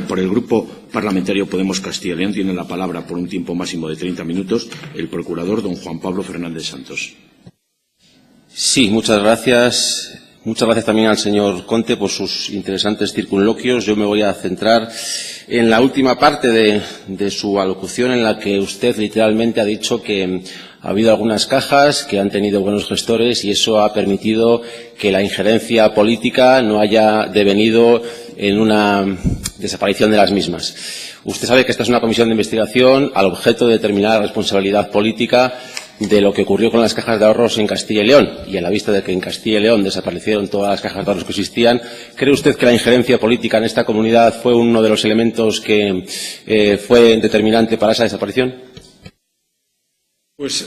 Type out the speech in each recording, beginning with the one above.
Por el Grupo Parlamentario Podemos Castilla y León tiene la palabra por un tiempo máximo de 30 minutos el procurador don Juan Pablo Fernández Santos. Sí, muchas gracias. Muchas gracias también al señor Conte por sus interesantes circunloquios. Yo me voy a centrar en la última parte de su alocución, en la que usted literalmente ha dicho que ha habido algunas cajas que han tenido buenos gestores y eso ha permitido que la injerencia política no haya devenido en una desaparición de las mismas. Usted sabe que esta es una comisión de investigación al objeto de determinar la responsabilidad política de lo que ocurrió con las cajas de ahorros en Castilla y León. Y a la vista de que en Castilla y León desaparecieron todas las cajas de ahorros que existían, ¿cree usted que la injerencia política en esta comunidad fue uno de los elementos que fue determinante para esa desaparición? Pues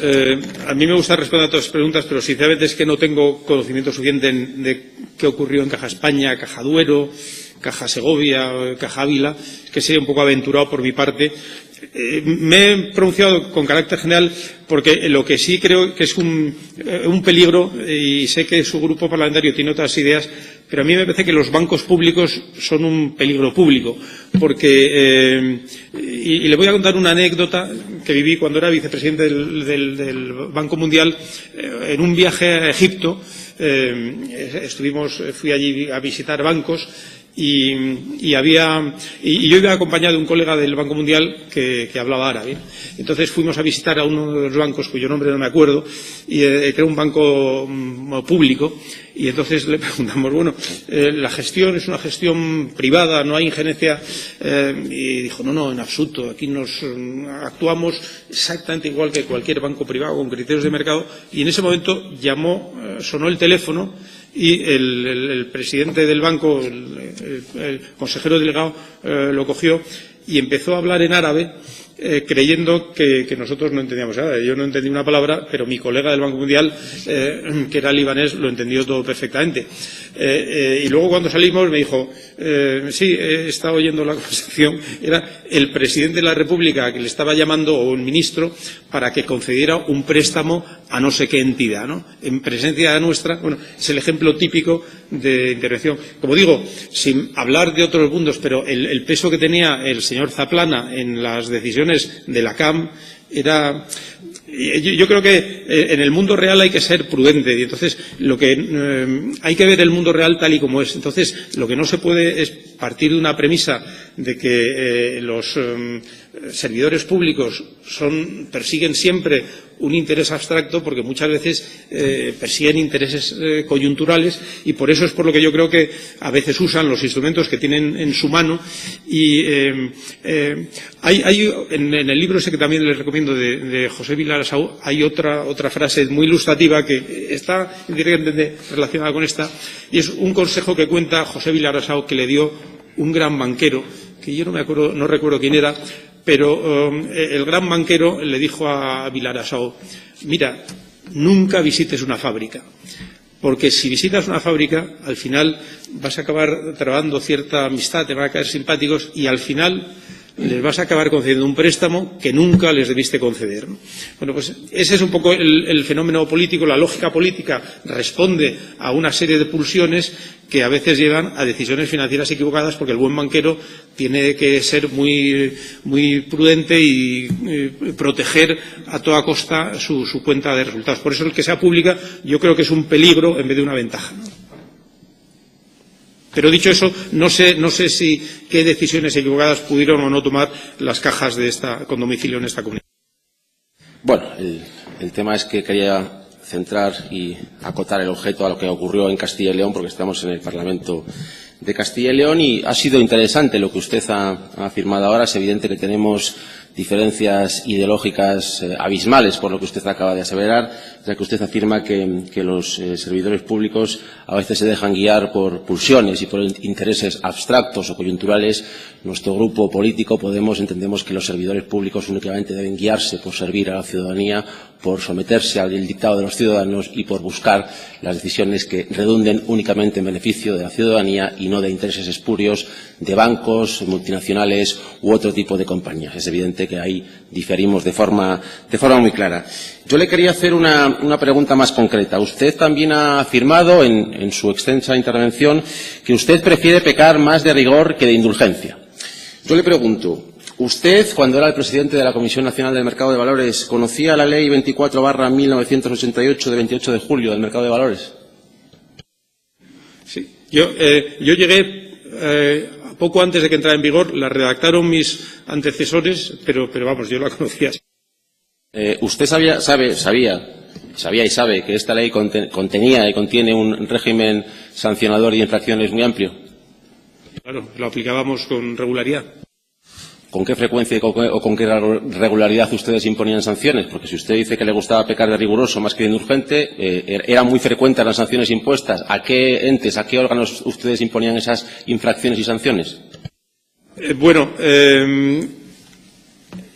a mí me gusta responder a todas las preguntas, pero sinceramente es que no tengo conocimiento suficiente de qué ocurrió en Caja España, Caja Duero, Caja Segovia, Caja Ávila, que sería un poco aventurado por mi parte. Me he pronunciado con carácter general porque lo que sí creo que es un peligro, y sé que su grupo parlamentario tiene otras ideas, pero a mí me parece que los bancos públicos son un peligro público, porque y le voy a contar una anécdota que viví cuando era vicepresidente del Banco Mundial en un viaje a Egipto. Fui allí a visitar bancos y yo iba acompañado de un colega del Banco Mundial que hablaba árabe. Entonces fuimos a visitar a uno de los bancos cuyo nombre no me acuerdo, y que era un banco público, y entonces le preguntamos, bueno, la gestión es una gestión privada, no hay injerencia, y dijo, no, en absoluto, aquí actuamos exactamente igual que cualquier banco privado con criterios de mercado. Y en ese momento sonó el teléfono y el presidente del banco, el consejero delegado, lo cogió y empezó a hablar en árabe, creyendo que nosotros no entendíamos nada. Yo no entendí una palabra, pero mi colega del Banco Mundial, que era libanés, lo entendió todo perfectamente. Y luego cuando salimos me dijo, sí, he estado oyendo la conversación, era el presidente de la República que le estaba llamando, o un ministro, para que concediera un préstamo a no sé qué entidad, ¿no? En presencia nuestra. Bueno, es el ejemplo típico de intervención. Como digo, sin hablar de otros mundos, pero el peso que tenía el señor Zaplana en las decisiones de la CAM era... Yo creo que en el mundo real hay que ser prudente, y entonces hay que ver el mundo real tal y como es. Entonces, lo que no se puede es partir de una premisa de que los servidores públicos persiguen siempre un interés abstracto, porque muchas veces persiguen intereses coyunturales, y por eso es por lo que yo creo que a veces usan los instrumentos que tienen en su mano. Y hay en el libro ese que también les recomiendo de José Vilarasau, hay otra frase muy ilustrativa que está indirectamente relacionada con esta, y es un consejo que cuenta José Vilarasau que le dio un gran banquero, que yo no recuerdo quién era, pero el gran banquero le dijo a Vilarasau, mira, nunca visites una fábrica, porque si visitas una fábrica, al final vas a acabar trabando cierta amistad, te van a caer simpáticos, y al final les vas a acabar concediendo un préstamo que nunca les debiste conceder, ¿no? Bueno, pues ese es un poco el fenómeno político. La lógica política responde a una serie de pulsiones que a veces llevan a decisiones financieras equivocadas, porque el buen banquero tiene que ser muy, muy prudente y proteger a toda costa su cuenta de resultados. Por eso el que sea pública yo creo que es un peligro en vez de una ventaja, ¿no? Pero dicho eso, no sé qué decisiones equivocadas pudieron o no tomar las cajas con domicilio en esta comunidad. Bueno, el tema es que quería centrar y acotar el objeto a lo que ocurrió en Castilla y León, porque estamos en el Parlamento de Castilla y León, y ha sido interesante lo que usted ha afirmado ahora. Es evidente que tenemos diferencias ideológicas abismales, por lo que usted acaba de aseverar, ya que usted afirma que los servidores públicos a veces se dejan guiar por pulsiones y por intereses abstractos o coyunturales. Nuestro grupo político, Podemos, entendemos que los servidores públicos únicamente deben guiarse por servir a la ciudadanía, por someterse al dictado de los ciudadanos y por buscar las decisiones que redunden únicamente en beneficio de la ciudadanía y no de intereses espurios de bancos, multinacionales u otro tipo de compañías. Es evidente que ahí diferimos de forma muy clara. Yo le quería hacer una pregunta más concreta. Usted también ha afirmado en su extensa intervención que usted prefiere pecar más de rigor que de indulgencia. Yo le pregunto, ¿usted, cuando era el presidente de la Comisión Nacional del Mercado de Valores, conocía la Ley 24/1988 de 28 de julio del Mercado de Valores? Sí. Yo llegué poco antes de que entrara en vigor, la redactaron mis antecesores, pero vamos, yo la conocía. ¿Usted sabía y sabe que esta ley contenía y contiene un régimen sancionador de infracciones muy amplio? Claro, lo aplicábamos con regularidad. ¿Con qué frecuencia o con qué regularidad ustedes imponían sanciones? Porque si usted dice que le gustaba pecar de riguroso más que de indulgente, ¿eran muy frecuentes las sanciones impuestas? ¿A qué entes, a qué órganos ustedes imponían esas infracciones y sanciones?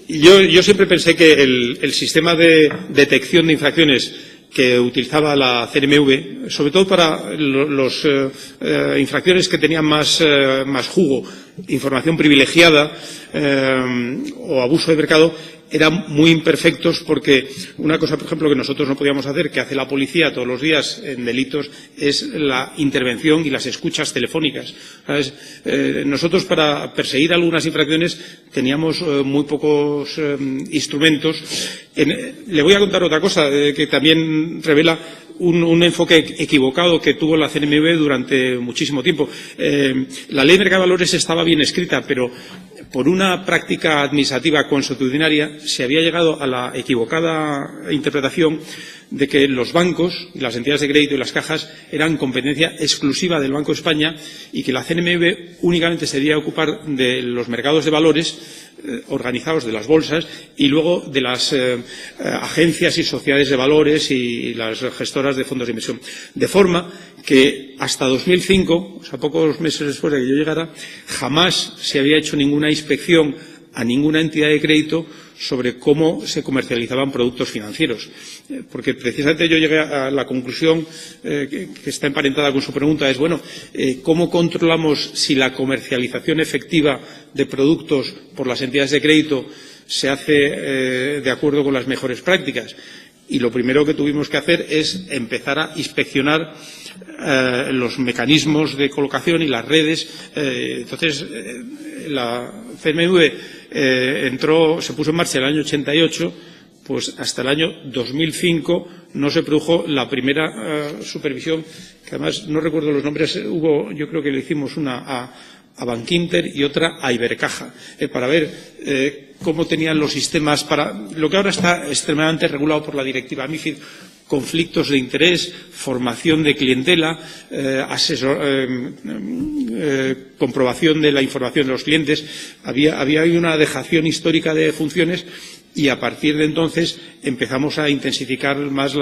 Yo siempre pensé que el sistema de detección de infracciones que utilizaba la CNMV, sobre todo para las infracciones que tenían más jugo, información privilegiada o abuso de mercado, eran muy imperfectos, porque una cosa, por ejemplo, que nosotros no podíamos hacer, que hace la policía todos los días en delitos, es la intervención y las escuchas telefónicas. ¿Sabes? Nosotros, para perseguir algunas infracciones, teníamos muy pocos instrumentos. Le voy a contar otra cosa que también revela un enfoque equivocado que tuvo la CNMV durante muchísimo tiempo. La Ley de Mercado de Valores estaba bien escrita, pero por una práctica administrativa consuetudinaria se había llegado a la equivocada interpretación de que los bancos, las entidades de crédito y las cajas eran competencia exclusiva del Banco de España y que la CNMV únicamente se debía ocupar de los mercados de valores organizados, de las bolsas, y luego de las agencias y sociedades de valores y las gestoras de fondos de inversión. De forma que hasta 2005, o sea, pocos meses después de que yo llegara, jamás se había hecho ninguna inspección a ninguna entidad de crédito sobre cómo se comercializaban productos financieros. Porque precisamente yo llegué a la conclusión que está emparentada con su pregunta, es, ¿cómo controlamos si la comercialización efectiva de productos por las entidades de crédito se hace de acuerdo con las mejores prácticas? Y lo primero que tuvimos que hacer es empezar a inspeccionar los mecanismos de colocación y las redes. Entonces, la CNMV se puso en marcha en el año 88, pues hasta el año 2005 no se produjo la primera supervisión, que además no recuerdo los nombres, yo creo que le hicimos una a Bankinter y otra a Ibercaja, para ver cómo tenían los sistemas para lo que ahora está extremadamente regulado por la directiva MiFID: conflictos de interés, formación de clientela, comprobación de la información de los clientes. Había una dejación histórica de funciones, y a partir de entonces empezamos a intensificar más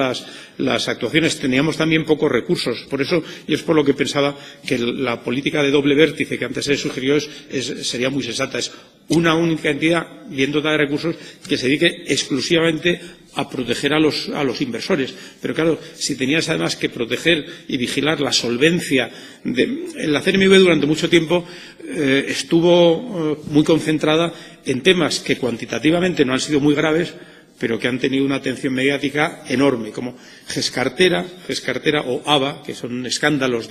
las actuaciones. Teníamos también pocos recursos. Por eso, y es por lo que pensaba que la política de doble vértice que antes se sugirió sería muy sensata. Es una única entidad, bien dotada de recursos, que se dedique exclusivamente a proteger a los inversores. Pero claro, si tenías además que proteger y vigilar la solvencia la CNMV durante mucho tiempo estuvo muy concentrada en temas que cuantitativamente no han sido muy graves, pero que han tenido una atención mediática enorme, como Gescartera o ABA, que son escándalos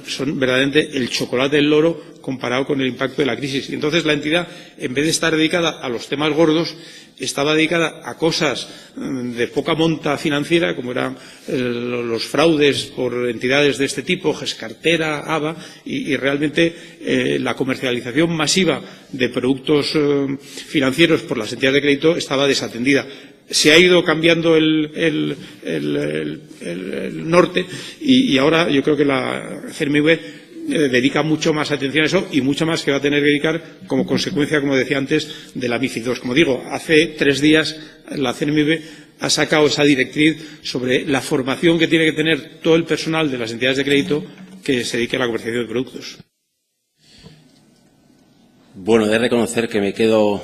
son verdaderamente el chocolate del loro comparado con el impacto de la crisis. Y entonces la entidad, en vez de estar dedicada a los temas gordos, estaba dedicada a cosas de poca monta financiera, como eran los fraudes por entidades de este tipo, Gescartera, ABA, y realmente la comercialización masiva de productos financieros por las entidades de crédito estaba desatendida. Se ha ido cambiando el norte, y ahora yo creo que la CNMV dedica mucho más atención a eso, y mucho más que va a tener que dedicar como consecuencia, como decía antes, de la MiFID II. Como digo, hace 3 días la CNMV ha sacado esa directriz sobre la formación que tiene que tener todo el personal de las entidades de crédito que se dedique a la comercialización de productos. Bueno, he de reconocer que me quedo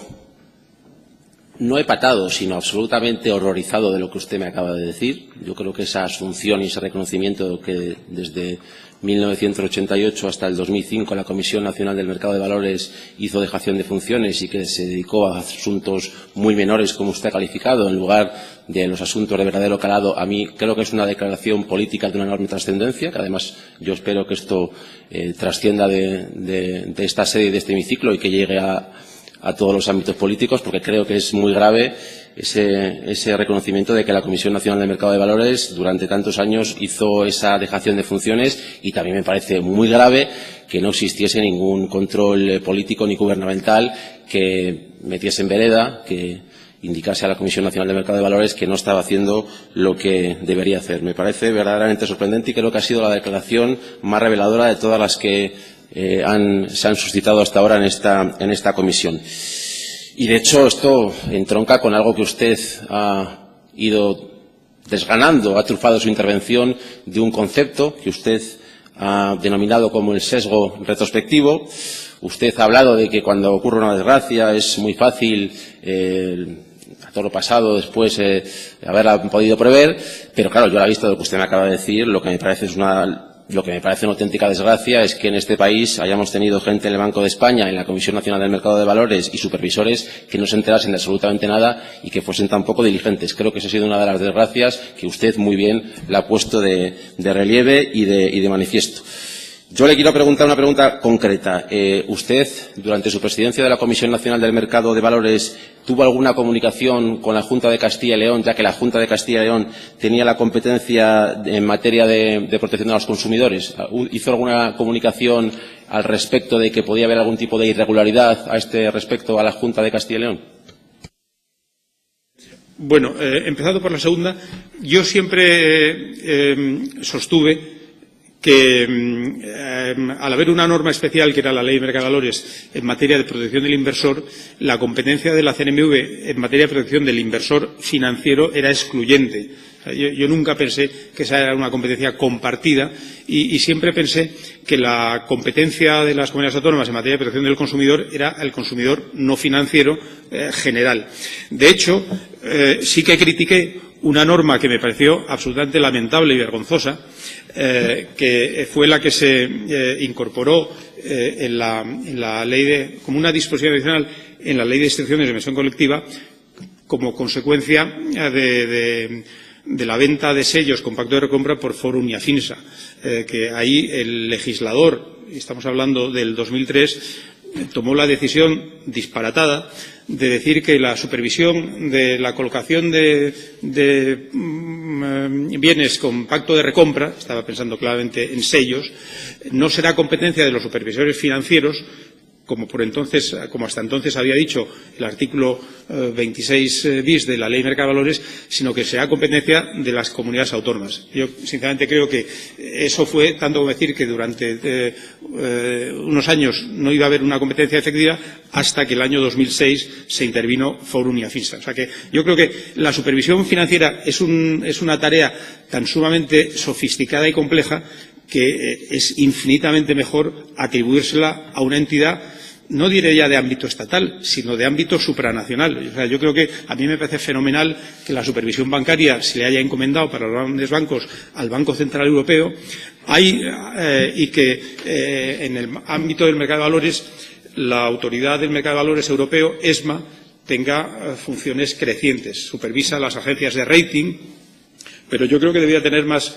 no epatado, sino absolutamente horrorizado de lo que usted me acaba de decir. Yo creo que esa asunción y ese reconocimiento que desde 1988 hasta el 2005 la Comisión Nacional del Mercado de Valores hizo dejación de funciones y que se dedicó a asuntos muy menores, como usted ha calificado, en lugar de los asuntos de verdadero calado, a mí creo que es una declaración política de una enorme trascendencia, que además yo espero que esto trascienda de esta sede y de este hemiciclo y que llegue a todos los ámbitos políticos, porque creo que es muy grave ese reconocimiento de que la Comisión Nacional del Mercado de Valores durante tantos años hizo esa dejación de funciones, y también me parece muy grave que no existiese ningún control político ni gubernamental que metiese en vereda, que indicase a la Comisión Nacional del Mercado de Valores que no estaba haciendo lo que debería hacer. Me parece verdaderamente sorprendente y creo que ha sido la declaración más reveladora de todas las que se han suscitado hasta ahora en esta comisión. Y, de hecho, esto entronca con algo que usted ha ido desgranando, ha trufado su intervención de un concepto que usted ha denominado como el sesgo retrospectivo. Usted ha hablado de que cuando ocurre una desgracia es muy fácil a todo lo pasado después haberla podido prever, pero claro, yo a la vista de lo que usted me acaba de decir, lo que me parece una auténtica desgracia es que en este país hayamos tenido gente en el Banco de España, en la Comisión Nacional del Mercado de Valores y supervisores que no se enterasen de absolutamente nada y que fuesen tan poco diligentes. Creo que esa ha sido una de las desgracias que usted muy bien la ha puesto de relieve y de manifiesto. Yo le quiero preguntar una pregunta concreta. ¿Usted, durante su presidencia de la Comisión Nacional del Mercado de Valores, tuvo alguna comunicación con la Junta de Castilla y León, ya que la Junta de Castilla y León tenía la competencia en materia de protección de los consumidores? ¿Hizo alguna comunicación al respecto de que podía haber algún tipo de irregularidad a este respecto a la Junta de Castilla y León? Bueno, empezando por la segunda, yo siempre sostuve que al haber una norma especial, que era la Ley de Mercado de Valores, en materia de protección del inversor, la competencia de la CNMV en materia de protección del inversor financiero era excluyente. O sea, yo nunca pensé que esa era una competencia compartida y siempre pensé que la competencia de las comunidades autónomas en materia de protección del consumidor era el consumidor no financiero general. De hecho, sí que critiqué una norma que me pareció absolutamente lamentable y vergonzosa, que fue la que se incorporó en la ley como una disposición adicional en la Ley de Extinción de Inversión Colectiva como consecuencia de la venta de sellos con pacto de recompra por Forum y Afinsa, que ahí el legislador, estamos hablando del 2003, tomó la decisión disparatada de decir que la supervisión de la colocación de bienes con pacto de recompra, estaba pensando claramente en sellos, no será competencia de los supervisores financieros, como hasta entonces había dicho el artículo 26 bis de la Ley de Mercado de Valores, sino que será competencia de las comunidades autónomas. Yo, sinceramente, creo que eso fue tanto como decir que durante unos años no iba a haber una competencia efectiva hasta que el año 2006 se intervino Forum y Afinsa. O sea que yo creo que la supervisión financiera es una tarea tan sumamente sofisticada y compleja que es infinitamente mejor atribuírsela a una entidad, no diré ya de ámbito estatal, sino de ámbito supranacional. O sea, yo creo que a mí me parece fenomenal que la supervisión bancaria se le haya encomendado para los grandes bancos al Banco Central Europeo y que en el ámbito del mercado de valores la Autoridad del Mercado de Valores Europeo, ESMA, tenga funciones crecientes. Supervisa las agencias de rating, pero yo creo que debería tener más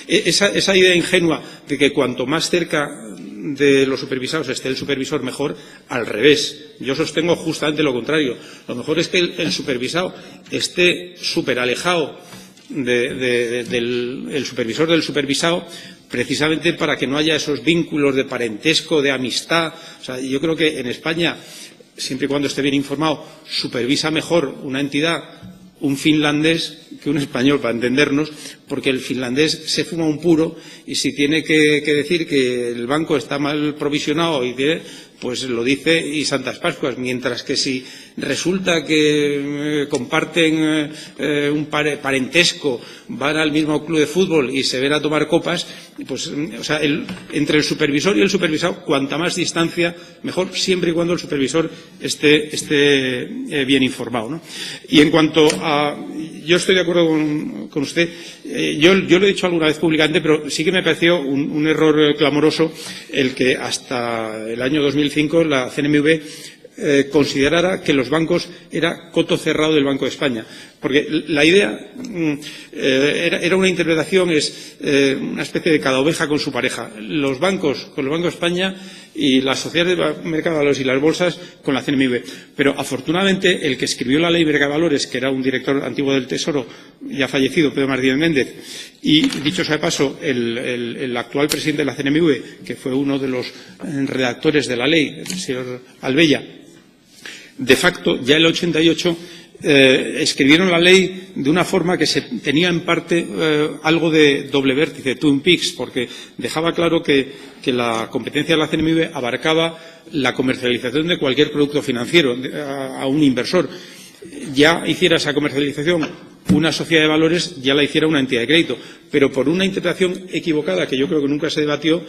esa idea ingenua de que cuanto más cerca de los supervisados esté el supervisor, mejor. Al revés, yo sostengo justamente lo contrario. Lo mejor es que el supervisado esté súper alejado del supervisor del supervisado, precisamente para que no haya esos vínculos de parentesco, de amistad. O sea, yo creo que en España, siempre y cuando esté bien informado, supervisa mejor una entidad, un finlandés, que un español, para entendernos, porque el finlandés se fuma un puro y si tiene que decir que el banco está mal provisionado pues lo dice y santas Pascuas, mientras que si resulta que comparten un parentesco, van al mismo club de fútbol y se ven a tomar copas, pues, o sea, entre el supervisor y el supervisado, cuanta más distancia, mejor, siempre y cuando el supervisor esté bien informado, ¿no? Y en cuanto a, yo estoy de acuerdo con usted, yo lo he dicho alguna vez públicamente, pero sí que me pareció un error clamoroso el que hasta el año 2005 la CNMV considerara que los bancos era coto cerrado del Banco de España. Porque la idea era una interpretación, una especie de cada oveja con su pareja. Los bancos con el Banco de España y las sociedades de mercado de valores y las bolsas con la CNMV. Pero afortunadamente el que escribió la ley de mercado de valores, que era un director antiguo del Tesoro, ya fallecido, Pedro Martínez Méndez, y dicho sea de paso, el actual presidente de la CNMV, que fue uno de los redactores de la ley, el señor Albella, de facto, ya en el 88, escribieron la ley de una forma que se tenía en parte algo de doble vértice, Twin Peaks, porque dejaba claro que la competencia de la CNMV abarcaba la comercialización de cualquier producto financiero a un inversor. Ya hiciera esa comercialización una sociedad de valores, ya la hiciera una entidad de crédito. Pero por una interpretación equivocada, que yo creo que nunca se debatió,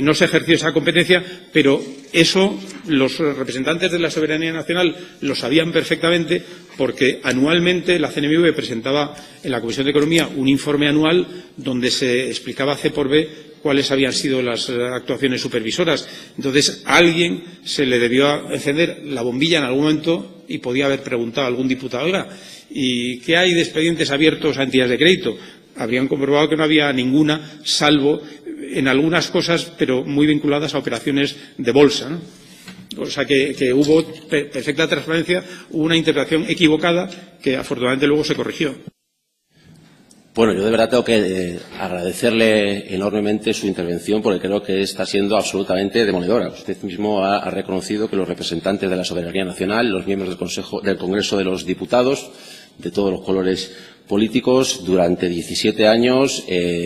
no se ejerció esa competencia, pero eso los representantes de la soberanía nacional lo sabían perfectamente, porque anualmente la CNMV presentaba en la Comisión de Economía un informe anual donde se explicaba C por B cuáles habían sido las actuaciones supervisoras. Entonces, a alguien se le debió encender la bombilla en algún momento y podía haber preguntado a algún diputado, oiga, ¿y qué hay de expedientes abiertos a entidades de crédito? Habrían comprobado que no había ninguna, salvo en algunas cosas, pero muy vinculadas a operaciones de bolsa, ¿no? O sea que hubo perfecta transparencia, hubo una interpretación equivocada que afortunadamente luego se corrigió. Bueno, yo de verdad tengo que agradecerle enormemente su intervención porque creo que está siendo absolutamente demoledora. Usted mismo ha reconocido que los representantes de la soberanía nacional, los miembros del Congreso de los Diputados, de todos los colores políticos, durante 17 años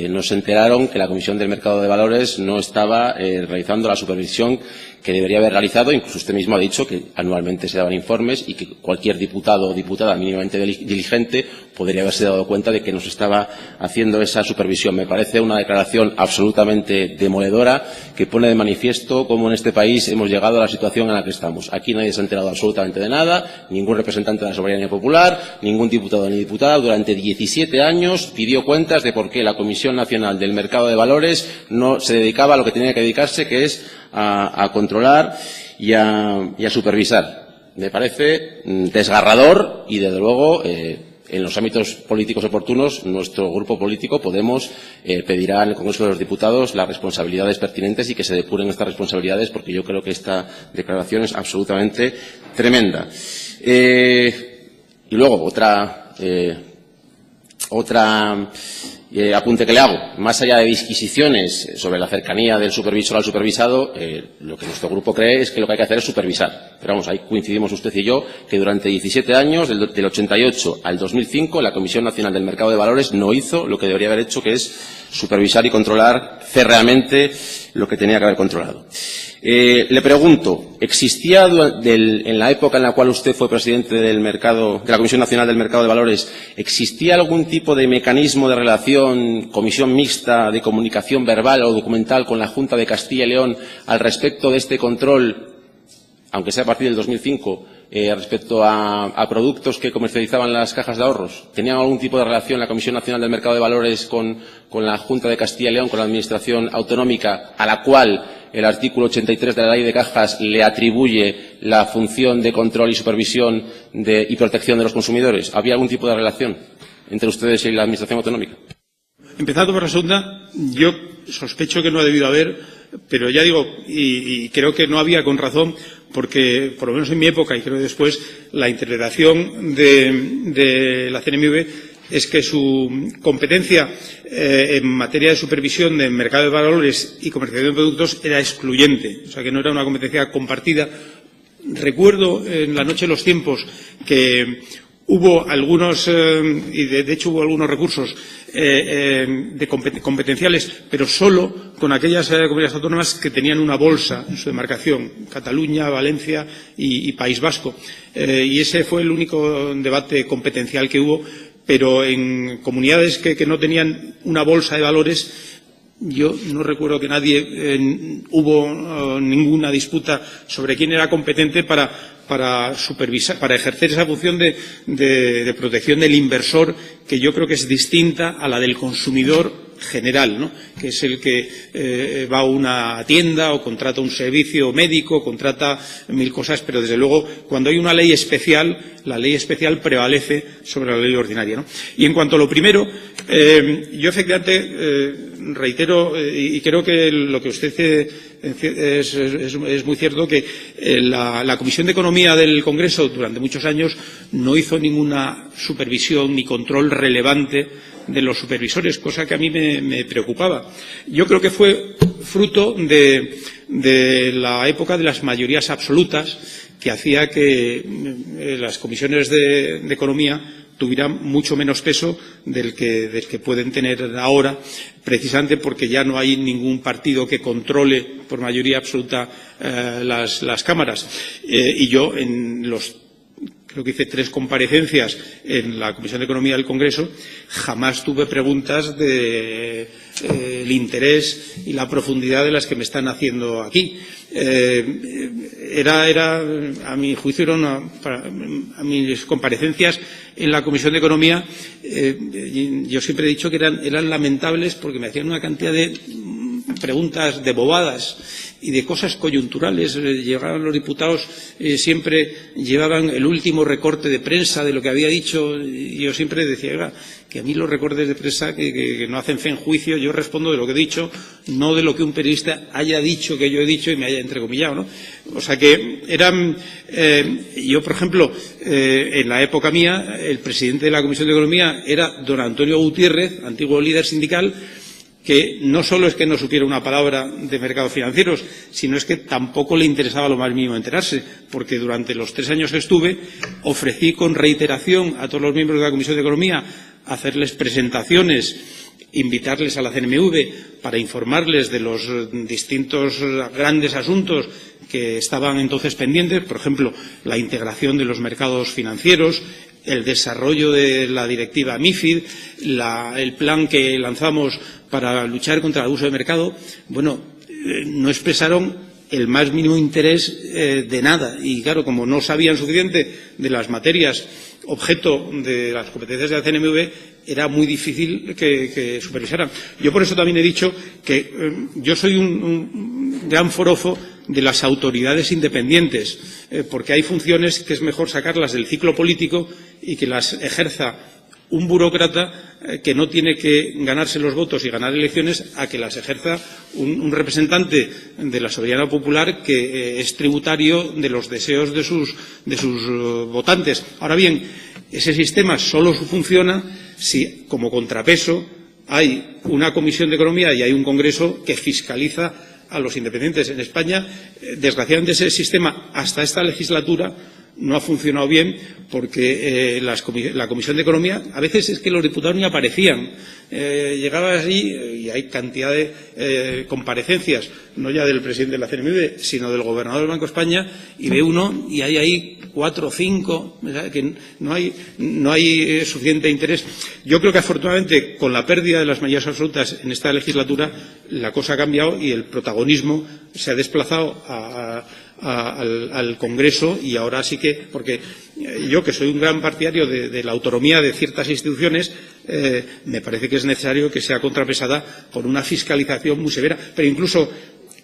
no se enteraron que la Comisión del Mercado de Valores no estaba realizando la supervisión que debería haber realizado. Incluso usted mismo ha dicho que anualmente se daban informes y que cualquier diputado o diputada mínimamente diligente podría haberse dado cuenta de que no se estaba haciendo esa supervisión. Me parece una declaración absolutamente demoledora que pone de manifiesto cómo en este país hemos llegado a la situación en la que estamos. Aquí nadie se ha enterado absolutamente de nada, ningún representante de la soberanía popular, ningún diputado ni diputada durante 17 años pidió cuentas de por qué la Comisión Nacional del Mercado de Valores no se dedicaba a lo que tenía que dedicarse, que es a controlar y a supervisar. Me parece desgarrador y, desde luego, en los ámbitos políticos oportunos, nuestro grupo político, Podemos, pedirá en el Congreso de los Diputados las responsabilidades pertinentes y que se depuren estas responsabilidades, porque yo creo que esta declaración es absolutamente tremenda. Y luego, otra apunte que le hago. Más allá de disquisiciones sobre la cercanía del supervisor al supervisado, lo que nuestro grupo cree es que lo que hay que hacer es supervisar. Pero vamos, ahí coincidimos usted y yo, que durante 17 años, del 88 al 2005, la Comisión Nacional del Mercado de Valores no hizo lo que debería haber hecho, que es supervisar y controlar férreamente lo que tenía que haber controlado. Le pregunto, ¿existía en la época en la cual usted fue presidente de la Comisión Nacional del Mercado de Valores, ¿existía algún tipo de mecanismo de relación, comisión mixta de comunicación verbal o documental con la Junta de Castilla y León al respecto de este control, aunque sea a partir del 2005, respecto a productos que comercializaban las cajas de ahorros? ¿Tenía algún tipo de relación la Comisión Nacional del Mercado de Valores con la Junta de Castilla y León, con la Administración Autonómica, a la cual el artículo 83 de la Ley de Cajas le atribuye la función de control y supervisión y protección de los consumidores? ¿Había algún tipo de relación entre ustedes y la Administración Autonómica? Empezando por la segunda, yo sospecho que no ha debido haber, pero ya digo, y creo que no había con razón, porque, por lo menos en mi época y creo que después, la interpretación de la CNMV es que su competencia en materia de supervisión del mercado de valores y comercialización de productos era excluyente, o sea que no era una competencia compartida. Recuerdo en la noche de los tiempos que hubo algunos, y de hecho hubo algunos recursos competenciales, pero solo con aquellas comunidades autónomas que tenían una bolsa en su demarcación, Cataluña, Valencia y País Vasco. Y ese fue el único debate competencial que hubo. pero en comunidades que no tenían una bolsa de valores, yo no recuerdo que hubo ninguna disputa sobre quién era competente para supervisar, para ejercer esa función de protección del inversor, que yo creo que es distinta a la del consumidor general, ¿no? Que es el que va a una tienda o contrata un servicio médico, contrata mil cosas, pero desde luego cuando hay una ley especial, la ley especial prevalece sobre la ley ordinaria, ¿no? Y en cuanto a lo primero, yo efectivamente reitero y creo que lo que usted es muy cierto, que la Comisión de Economía del Congreso durante muchos años no hizo ninguna supervisión ni control relevante de los supervisores, cosa que a mí me preocupaba. Yo creo que fue fruto de la época de las mayorías absolutas, que hacía que las comisiones de economía tuvieran mucho menos peso del que pueden tener ahora, precisamente porque ya no hay ningún partido que controle por mayoría absoluta las cámaras. Y yo, creo que hice 3 comparecencias en la Comisión de Economía del Congreso, jamás tuve preguntas del interés y la profundidad de las que me están haciendo aquí. A mi juicio, a mis comparecencias en la Comisión de Economía, yo siempre he dicho que eran lamentables porque me hacían una cantidad de preguntas de bobadas y de cosas coyunturales. Llegaban los diputados, siempre llevaban el último recorte de prensa de lo que había dicho, y yo siempre decía, oiga, que a mí los recortes de prensa que no hacen fe en juicio, yo respondo de lo que he dicho, no de lo que un periodista haya dicho que yo he dicho y me haya entrecomillado, ¿no? O sea que eran, yo por ejemplo, en la época mía, el presidente de la Comisión de Economía era don Antonio Gutiérrez, antiguo líder sindical, que no solo es que no supiera una palabra de mercados financieros, sino es que tampoco le interesaba lo más mínimo enterarse, porque durante los 3 años que estuve ofrecí con reiteración a todos los miembros de la Comisión de Economía hacerles presentaciones, invitarles a la CNMV para informarles de los distintos grandes asuntos que estaban entonces pendientes, por ejemplo, la integración de los mercados financieros, el desarrollo de la directiva MiFID, el plan que lanzamos para luchar contra el abuso de mercado. Bueno, no expresaron el más mínimo interés de nada. Y claro, como no sabían suficiente de las materias objeto de las competencias de la CNMV, era muy difícil que supervisaran. Yo por eso también he dicho que yo soy un gran forofo de las autoridades independientes, porque hay funciones que es mejor sacarlas del ciclo político y que las ejerza un burócrata que no tiene que ganarse los votos y ganar elecciones, a que las ejerza un representante de la soberanía popular que es tributario de los deseos de sus votantes. Ahora bien, ese sistema solo funciona si, como contrapeso, hay una Comisión de Economía y hay un Congreso que fiscaliza a los independientes. En España, desgraciadamente, ese sistema hasta esta legislatura no ha funcionado bien, porque la Comisión de Economía, a veces es que los diputados ni aparecían. Llegabas allí y hay cantidad de comparecencias, no ya del presidente de la CNMV, sino del gobernador del Banco de España, y ve uno y hay ahí 4 o 5, que no hay suficiente interés. Yo creo que afortunadamente, con la pérdida de las mayorías absolutas en esta legislatura, la cosa ha cambiado y el protagonismo se ha desplazado al Congreso, y ahora sí que, porque yo, que soy un gran partidario de la autonomía de ciertas instituciones, me parece que es necesario que sea contrapesada por una fiscalización muy severa. Pero incluso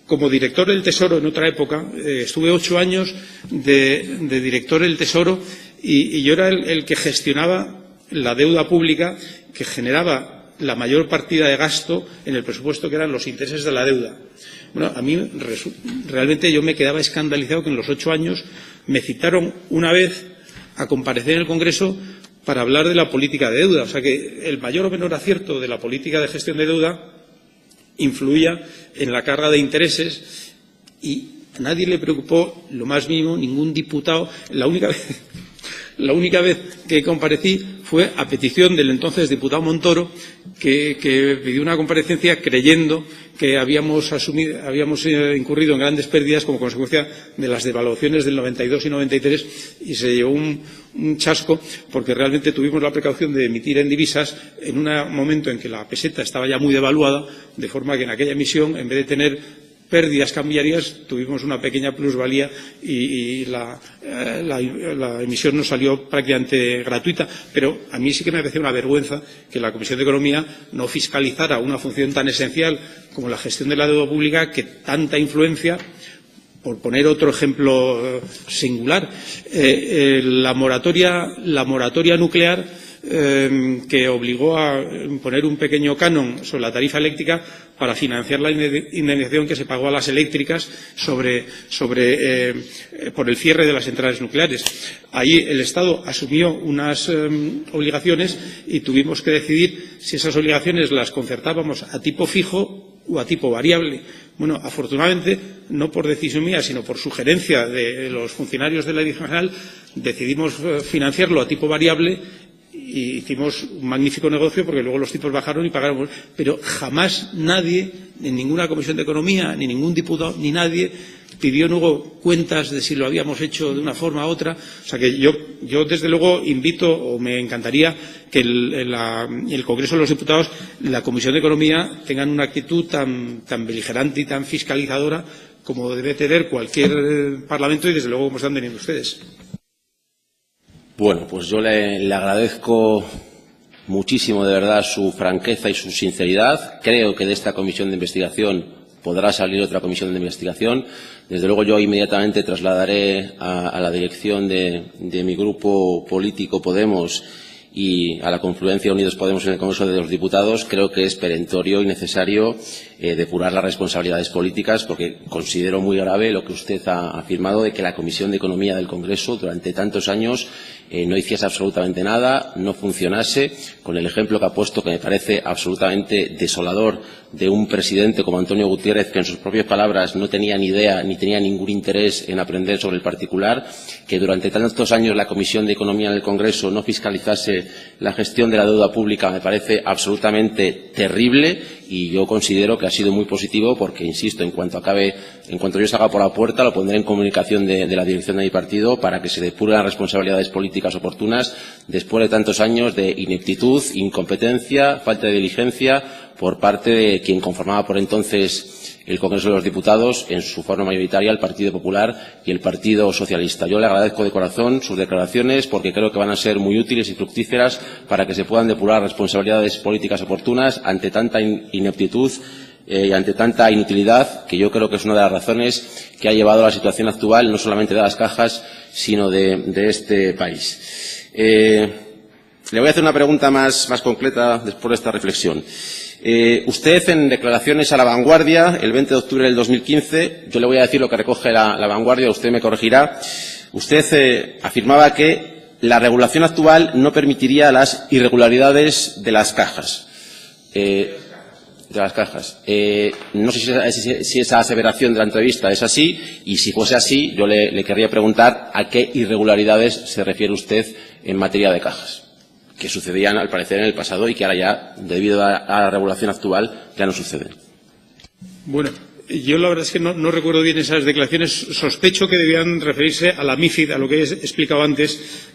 como director del Tesoro en otra época, estuve 8 años de director del Tesoro, y yo era el que gestionaba la deuda pública, que generaba la mayor partida de gasto en el presupuesto, que eran los intereses de la deuda. Bueno, a mí realmente yo me quedaba escandalizado que en los 8 años me citaron una vez a comparecer en el Congreso para hablar de la política de deuda. O sea que el mayor o menor acierto de la política de gestión de deuda influía en la carga de intereses, y a nadie le preocupó lo más mínimo, ningún diputado. La única vez La única vez que comparecí fue a petición del entonces diputado Montoro, que pidió una comparecencia creyendo que habíamos incurrido en grandes pérdidas como consecuencia de las devaluaciones del 92 y 93, y se llevó un chasco porque realmente tuvimos la precaución de emitir en divisas en un momento en que la peseta estaba ya muy devaluada, de forma que en aquella emisión, en vez de tener pérdidas cambiarias, tuvimos una pequeña plusvalía y la emisión nos salió prácticamente gratuita. Pero a mí sí que me parece una vergüenza que la Comisión de Economía no fiscalizara una función tan esencial como la gestión de la deuda pública, que tanta influencia. Por poner otro ejemplo singular, la moratoria nuclear, que obligó a imponer un pequeño canon sobre la tarifa eléctrica para financiar la indemnización que se pagó a las eléctricas por el cierre de las centrales nucleares. Ahí el Estado asumió unas obligaciones y tuvimos que decidir si esas obligaciones las concertábamos a tipo fijo o a tipo variable. Bueno, afortunadamente, no por decisión mía, sino por sugerencia de los funcionarios de la Dirección General, decidimos financiarlo a tipo variable y hicimos un magnífico negocio porque luego los tipos bajaron y pagaron. Pero jamás nadie, en ninguna comisión de economía, ni ningún diputado, ni nadie, pidió luego cuentas de si lo habíamos hecho de una forma u otra. O sea que yo desde luego invito, o me encantaría, que el Congreso de los Diputados, la Comisión de Economía, tengan una actitud tan beligerante y tan fiscalizadora como debe tener cualquier Parlamento y desde luego como están teniendo ustedes. Bueno, pues yo le agradezco muchísimo de verdad su franqueza y su sinceridad. Creo que de esta comisión de investigación podrá salir otra comisión de investigación. Desde luego yo inmediatamente trasladaré a la dirección de mi grupo político Podemos y a la confluencia Unidos Podemos en el Congreso de los Diputados. Creo que es perentorio y necesario depurar las responsabilidades políticas, porque considero muy grave lo que usted ha afirmado de que la Comisión de Economía del Congreso durante tantos años no hiciese absolutamente nada, no funcionase, con el ejemplo que ha puesto, que me parece absolutamente desolador, de un presidente como Antonio Gutiérrez, que en sus propias palabras no tenía ni idea ni tenía ningún interés en aprender sobre el particular, que durante tantos años la Comisión de Economía en el Congreso no fiscalizase la gestión de la deuda pública, me parece absolutamente terrible, y yo considero que ha sido muy positivo porque, insisto, en cuanto yo salga por la puerta, lo pondré en comunicación de la dirección de mi partido para que se depuren las responsabilidades políticas oportunas después de tantos años de ineptitud, incompetencia, falta de diligencia por parte de quien conformaba por entonces el Congreso de los Diputados, en su forma mayoritaria el Partido Popular y el Partido Socialista. Yo le agradezco de corazón sus declaraciones porque creo que van a ser muy útiles y fructíferas para que se puedan depurar responsabilidades políticas oportunas ante tanta ineptitud y ante tanta inutilidad, que yo creo que es una de las razones que ha llevado a la situación actual, no solamente de las cajas, sino de este país. Le voy a hacer una pregunta más concreta después de esta reflexión. Usted, en declaraciones a La Vanguardia, el 20 de octubre del 2015, yo le voy a decir lo que recoge La Vanguardia, usted me corregirá, usted afirmaba que la regulación actual no permitiría las irregularidades de las cajas. No sé si esa aseveración de la entrevista es así, y si fuese así, yo le querría preguntar a qué irregularidades se refiere usted en materia de cajas, que sucedían, al parecer, en el pasado y que ahora ya, debido a la regulación actual, ya no suceden. Bueno, yo la verdad es que no recuerdo bien esas declaraciones. Sospecho que debían referirse a la MiFID, a lo que he explicado antes,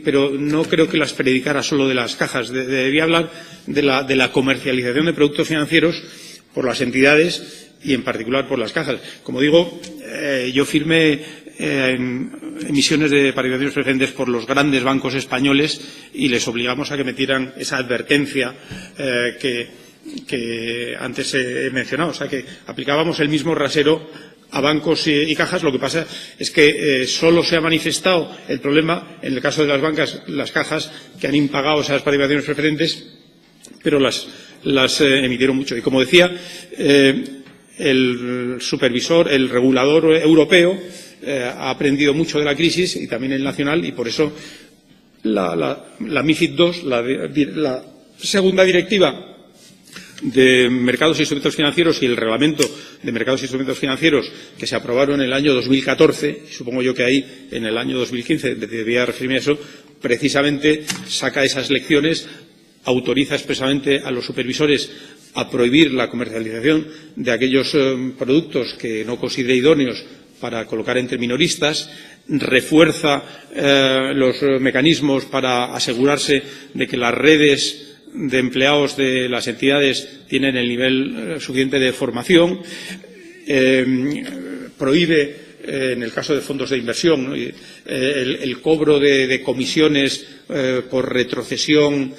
pero no creo que las predicara solo de las cajas. Debía hablar de la comercialización de productos financieros por las entidades y, en particular, por las cajas. Como digo, yo firmé emisiones de participaciones preferentes por los grandes bancos españoles y les obligamos a que metieran esa advertencia que antes he mencionado. O sea, que aplicábamos el mismo rasero a bancos y cajas. Lo que pasa es que solo se ha manifestado el problema en el caso de las bancas, las cajas, que han impagado esas participaciones preferentes, pero las emitieron mucho. Y como decía, el regulador europeo ha aprendido mucho de la crisis, y también el nacional, y por eso la MiFID II, la segunda directiva de mercados e instrumentos financieros y el reglamento de mercados e instrumentos financieros que se aprobaron en el año 2014, supongo yo que ahí en el año 2015 debía referirme a eso, precisamente saca esas lecciones, autoriza expresamente a los supervisores a prohibir la comercialización de aquellos productos que no considere idóneos para colocar entre minoristas, refuerza los mecanismos para asegurarse de que las redes de empleados de las entidades tienen el nivel suficiente de formación, prohíbe, en el caso de fondos de inversión, ¿no?, el cobro de comisiones por retrocesión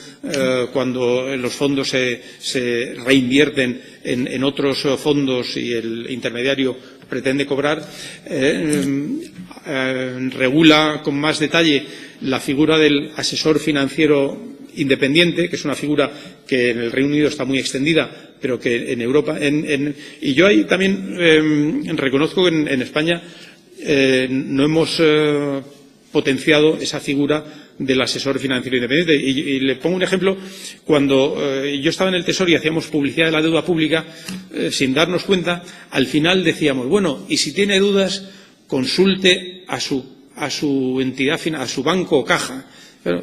cuando los fondos se reinvierten en otros fondos y el intermediario pretende cobrar, regula con más detalle la figura del asesor financiero independiente, que es una figura que en el Reino Unido está muy extendida, pero que en Europa y yo ahí también reconozco que en España no hemos potenciado esa figura del asesor financiero independiente. Y le pongo un ejemplo. Cuando yo estaba en el Tesoro y hacíamos publicidad de la deuda pública, sin darnos cuenta, al final decíamos, bueno, y si tiene dudas, consulte a su entidad, a su banco o caja. Pero,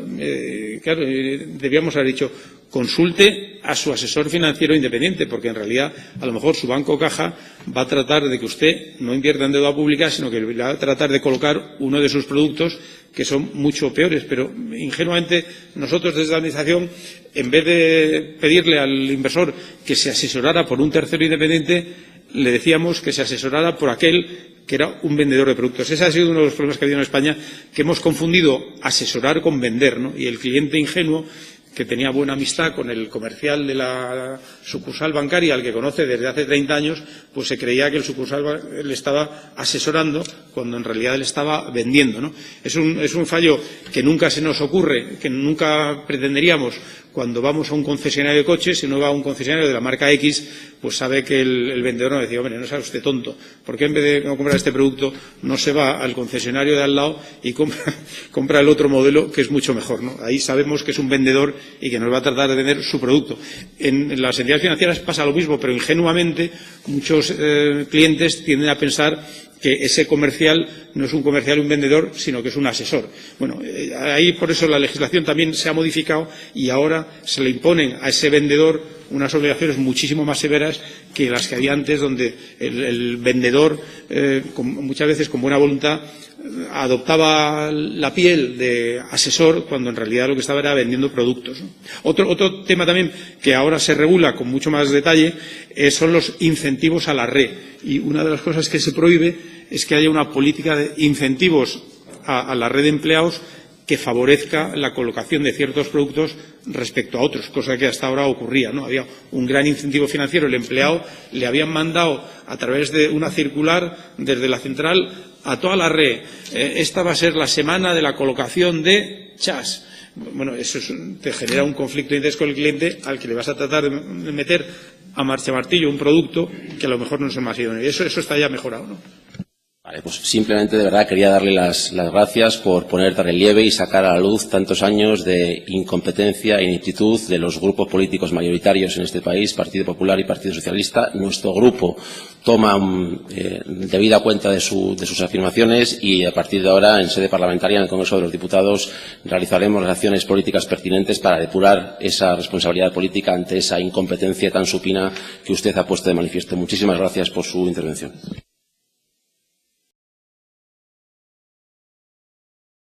claro, debíamos haber dicho, consulte a su asesor financiero independiente, porque en realidad a lo mejor su banco o caja va a tratar de que usted no invierta en deuda pública, sino que va a tratar de colocar uno de sus productos que son mucho peores. Pero ingenuamente nosotros desde la Administración, en vez de pedirle al inversor que se asesorara por un tercero independiente, le decíamos que se asesorara por aquel que era un vendedor de productos. Ese ha sido uno de los problemas que ha habido en España, que hemos confundido asesorar con vender, ¿no? Y el cliente ingenuo, que tenía buena amistad con el comercial de la sucursal bancaria, al que conoce desde hace 30 años, pues se creía que el sucursal le estaba asesorando cuando en realidad le estaba vendiendo, ¿no? Es un fallo que nunca se nos ocurre, que nunca pretenderíamos cuando vamos a un concesionario de coches. Si uno va a un concesionario de la marca X, pues sabe que el vendedor nos decía, hombre, no sea usted tonto, ¿por qué en vez de comprar este producto no se va al concesionario de al lado y compra el otro modelo que es mucho mejor, ¿no? Ahí sabemos que es un vendedor y que nos va a tratar de vender su producto. En las entidades financieras pasa lo mismo, pero ingenuamente muchos clientes tienden a pensar que ese comercial no es un comercial, un vendedor, sino que es un asesor. Bueno, ahí por eso la legislación también se ha modificado y ahora se le imponen a ese vendedor unas obligaciones muchísimo más severas que las que había antes, donde el vendedor, muchas veces con buena voluntad, adoptaba la piel de asesor cuando en realidad lo que estaba era vendiendo productos, ¿no? Otro tema también que ahora se regula con mucho más detalle son los incentivos a la red. Y una de las cosas que se prohíbe es que haya una política de incentivos a la red de empleados que favorezca la colocación de ciertos productos respecto a otros, cosa que hasta ahora ocurría, ¿no? Había un gran incentivo financiero, el empleado le habían mandado a través de una circular desde la central a toda la red, esta va a ser la semana de la colocación de chas. Bueno, eso te genera un conflicto de interés con el cliente al que le vas a tratar de meter a martillo un producto que a lo mejor no es el más idóneo. Y eso está ya mejorado, ¿no? Vale, pues simplemente de verdad quería darle las gracias por poner de relieve y sacar a la luz tantos años de incompetencia e ineptitud de los grupos políticos mayoritarios en este país, Partido Popular y Partido Socialista. Nuestro grupo toma debida cuenta de sus afirmaciones y a partir de ahora, en sede parlamentaria, en el Congreso de los Diputados, realizaremos las acciones políticas pertinentes para depurar esa responsabilidad política ante esa incompetencia tan supina que usted ha puesto de manifiesto. Muchísimas gracias por su intervención.